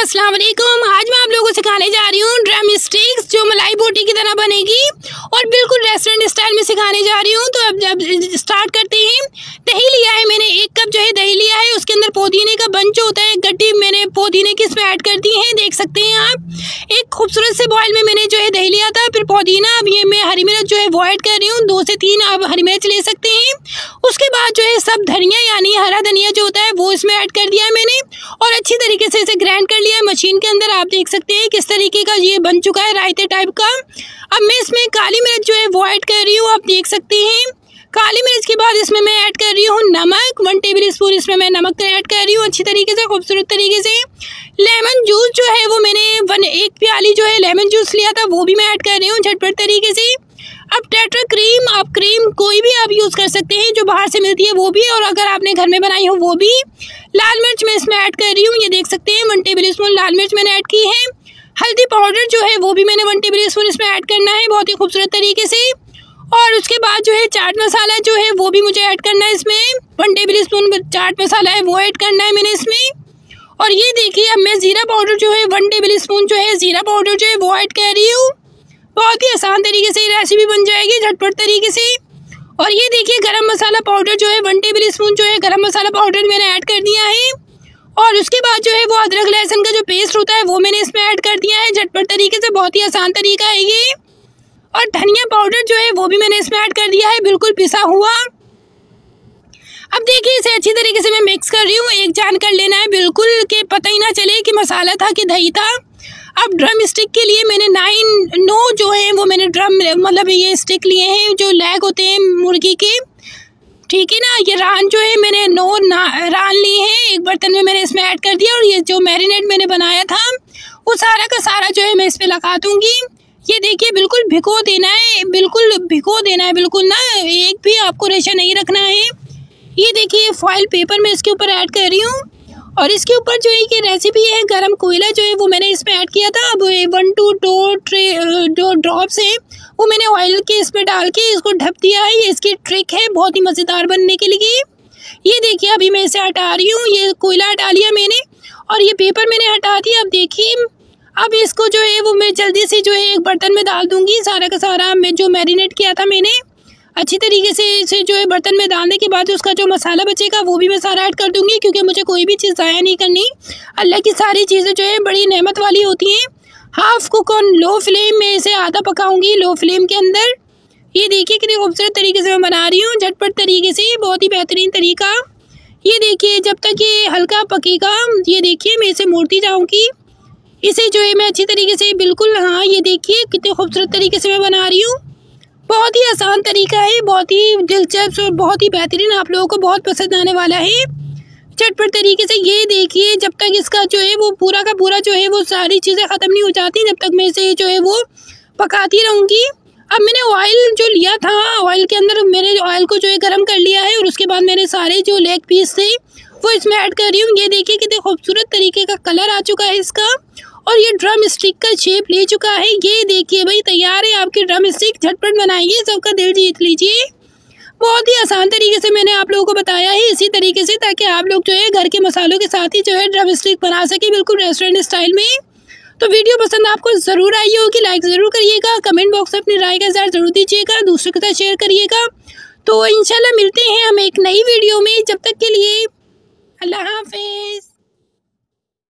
अस्सलाम वालेकुम। आज मैं आप लोगों को सिखाने जा रही हूँ ड्रम स्टिक्स जो मलाई बोटी की तरह बनेगी और बिल्कुल रेस्टोरेंट स्टाइल में सिखाने जा रही हूँ। तो अब स्टार्ट करते हैं। दही लिया है मैंने, 1 कप जो है दही लिया है। उसके अंदर पुदीने का बंच होता है, गड्डी मैंने पुदीने की इसमें ऐड कर दी है, देख सकते हैं आप। एक खूबसूरत से बॉयल में मैंने जो है दही लिया था, फिर पुदीना। अब ये मैं हरी मिर्च जो है वो ऐड कर रही हूँ, 2 से 3 आप हरी मिर्च ले सकते हैं। उसके बाद जो है सब धनिया यानी हरा धनिया जो होता है वो इसमें ऐड कर दिया है मैंने और अच्छी तरीके से इसे ग्राइंड कर लिया है मशीन के अंदर। आप देख सकते हैं किस तरीके का ये बन चुका है, रायते टाइप का। अब मैं इसमें काली मिर्च जो है वो ऐड कर रही हूँ, आप देख सकते हैं। काली मिर्च के बाद इसमें मैं ऐड कर रही हूँ नमक, 1 टेबल स्पून इसमें मैं नमक ऐड कर रही हूँ अच्छी तरीके से, खूबसूरत तरीके से। लेमन जूस जो है वो मैंने 1 प्याली जो है लेमन जूस लिया था, वो भी मैं ऐड कर रही हूँ झटपट तरीके से। अब टेट्रा क्रीम, आप क्रीम कोई भी आप यूज़ कर सकते हैं जो बाहर से मिलती है वो भी, और अगर आपने घर में बनाई हो वो भी। लाल मिर्च मैं इसमें ऐड कर रही हूँ, ये देख सकते हैं 1 टेबल स्पून लाल मिर्च मैंने ऐड की है। हल्दी पाउडर जो है वो भी मैंने 1 टेबल स्पून इसमें ऐड करना है बहुत ही खूबसूरत तरीके से। और उसके बाद जो है चाट मसाला जो है वो भी मुझे ऐड करना है इसमें, 1 टेबल स्पून चाट मसाला है वो ऐड करना है मैंने इसमें। और ये देखिए अब मैं ज़ीरा पाउडर जो है 1 टेबल स्पून जो है ज़ीरा पाउडर जो है वो ऐड कर रही हूँ। बहुत ही आसान तरीके से ये रेसिपी बन जाएगी झटपट तरीके से। और ये देखिए गरम मसाला पाउडर जो है 1 टेबल स्पून जो है गरम मसाला पाउडर मैंने ऐड कर दिया है। और उसके बाद जो है वो अदरक लहसुन का जो पेस्ट होता है वो मैंने इसमें ऐड कर दिया है झटपट तरीके से, बहुत ही आसान तरीका है ये। और धनिया पाउडर जो है वो भी मैंने इसमें ऐड कर दिया है, बिल्कुल पिसा हुआ। अब देखिए इसे अच्छी तरीके से मैं मिक्स कर रही हूँ, एक जान कर लेना है बिल्कुल कि पता ही ना चले कि मसाला था कि दही था। अब ड्रम स्टिक के लिए मैंने 9 जो है वो मैंने ड्रम मतलब ये स्टिक लिए हैं जो लेग होते हैं मुर्गी के, ठीक है ना। ये रान जो है मैंने 9 रान लिए हैं, एक बर्तन में मैंने इसमें ऐड कर दिया। और ये जो मैरिनेट मैंने बनाया था वो सारा का सारा जो है मैं इस पर लगा दूँगी। ये देखिए बिल्कुल भिगो देना है, बिल्कुल भिगो देना है, बिल्कुल ना एक भी आपको रेशा नहीं रखना है। ये देखिए फॉइल पेपर मैं इसके ऊपर ऐड कर रही हूँ। और इसके ऊपर जो है ये रेसिपी है गरम कोयला जो है वो मैंने इसमें ऐड किया था। अब 1 to 2 ड्रॉप्स है वो मैंने ऑयल के इसमें डाल के इसको ढक दिया है। ये इसकी ट्रिक है बहुत ही मज़ेदार बनने के लिए। ये देखिए अभी मैं इसे हटा रही हूँ, ये कोयला हटा लिया मैंने और ये पेपर मैंने हटा दिया। अब देखिए अब इसको जो है वो मैं जल्दी से जो है एक बर्तन में डाल दूँगी सारा का सारा मैं जो मैरिनेट किया था मैंने अच्छी तरीके से इसे जो है बर्तन में डालने के बाद उसका जो मसाला बचेगा वो भी मैं सारा ऐड कर दूंगी, क्योंकि मुझे कोई भी चीज़ ज़ाया नहीं करनी। अल्लाह की सारी चीज़ें जो है बड़ी नेमत वाली होती हैं। Half cook on low flame में इसे आधा पकाऊंगी लो फ्लेम के अंदर। ये देखिए कितनी खूबसूरत तरीके से मैं बना रही हूँ झटपट तरीके से, बहुत ही बेहतरीन तरीका। ये देखिए जब तक ये हल्का पकेगा, ये देखिए मैं इसे मोड़ती जाऊँगी, इसे जो है मैं अच्छी तरीके से बिल्कुल, हाँ ये देखिए कितने खूबसूरत तरीके से मैं बना रही हूँ। बहुत ही आसान तरीका है, बहुत ही दिलचस्प और बहुत ही बेहतरीन, आप लोगों को बहुत पसंद आने वाला है झटपट तरीके से। ये देखिए जब तक इसका जो है वो पूरा का पूरा जो है वो सारी चीज़ें ख़त्म नहीं हो जाती जब तक मैं इसे जो है वो पकाती रहूँगी। अब मैंने ऑयल जो लिया था, ऑयल के अंदर मैंने ऑयल को जो है गर्म कर लिया है और उसके बाद मैंने सारे जो लेग पीस थे वो इसमें ऐड कर रही हूँ। ये देखिए कितने खूबसूरत तरीके का कलर आ चुका है इसका और ये ड्रम स्टिक का शेप ले चुका है। ये देखिए भाई तैयार है आपकी ड्रम स्टिक, झटपट बनाइए, सबका दिल जीत लीजिए। बहुत ही आसान तरीके से मैंने आप लोगों को बताया है इसी तरीके से, ताकि आप लोग जो है घर के मसालों के साथ ही जो है ड्रम स्टिक बना सके बिल्कुल रेस्टोरेंट स्टाइल में। तो वीडियो पसंद आपको ज़रूर आई होगी, लाइक ज़रूर करिएगा, कमेंट बॉक्स में अपनी राय का इज़हार ज़रूर दीजिएगा, दूसरों के साथ शेयर करिएगा। तो इंशाल्लाह मिलते हैं हम एक नई वीडियो में, जब तक के लिए अल्लाह हाफिज़।